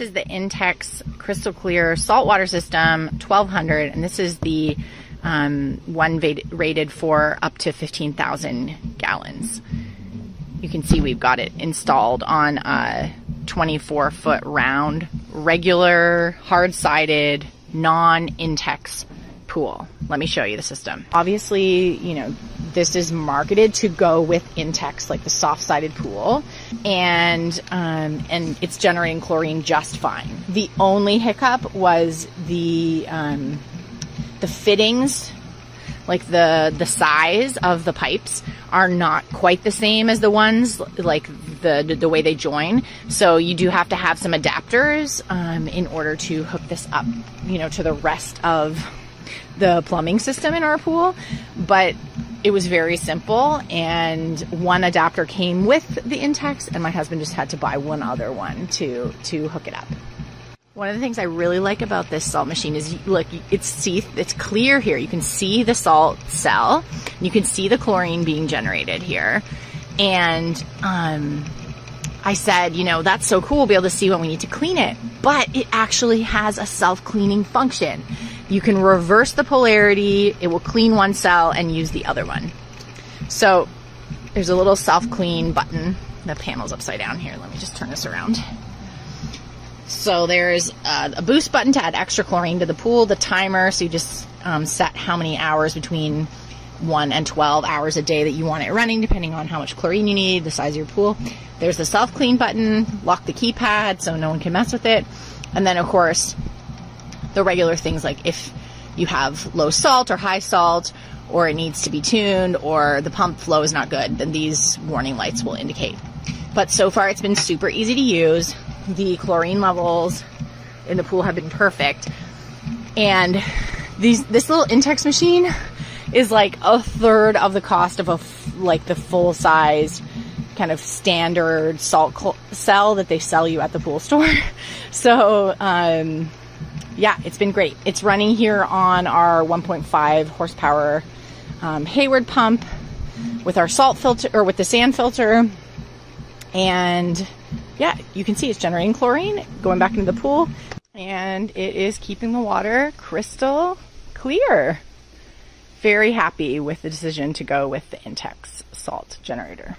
This is the INTEX Crystal Clear Saltwater System 1200, and this is the one rated for up to 15,000 gallons. You can see we've got it installed on a 24-foot round, regular, hard-sided, non-INTEX pool. Let me show you the system. Obviously, you know, this is marketed to go with INTEX, like the soft-sided pool, and it's generating chlorine just fine. The only hiccup was the fittings, like the size of the pipes are not quite the same as the ones, like the way they join. So you do have to have some adapters in order to hook this up, you know, to the rest of the plumbing system in our pool. But it was very simple, and one adapter came with the INTEX, and my husband just had to buy one other one to hook it up. One of the things I really like about this salt machine is, look, it's clear here. You can see the salt cell. You can see the chlorine being generated here. And I said, you know, that's so cool. We'll be able to see when we need to clean it. But it actually has a self-cleaning function. You can reverse the polarity. It will clean one cell and use the other one. So there's a little self-clean button. The panel's upside down here. Let me just turn this around. So there's a boost button to add extra chlorine to the pool, the timer, so you just set how many hours between 1 and 12 hours a day that you want it running, depending on how much chlorine you need, the size of your pool. There's the self-clean button, lock the keypad so no one can mess with it. And then, of course, the regular things like if you have low salt or high salt, or it needs to be tuned, or the pump flow is not good, then these warning lights will indicate. But so far it's been super easy to use. The chlorine levels in the pool have been perfect. And this little INTEX machine is like a third of the cost of the full-size kind of standard salt cell that they sell you at the pool store. So yeah, it's been great. It's running here on our 1.5 horsepower Hayward pump with our salt filter, or with the sand filter. And yeah, you can see it's generating chlorine going back into the pool, and it is keeping the water crystal clear. Very happy with the decision to go with the INTEX salt generator.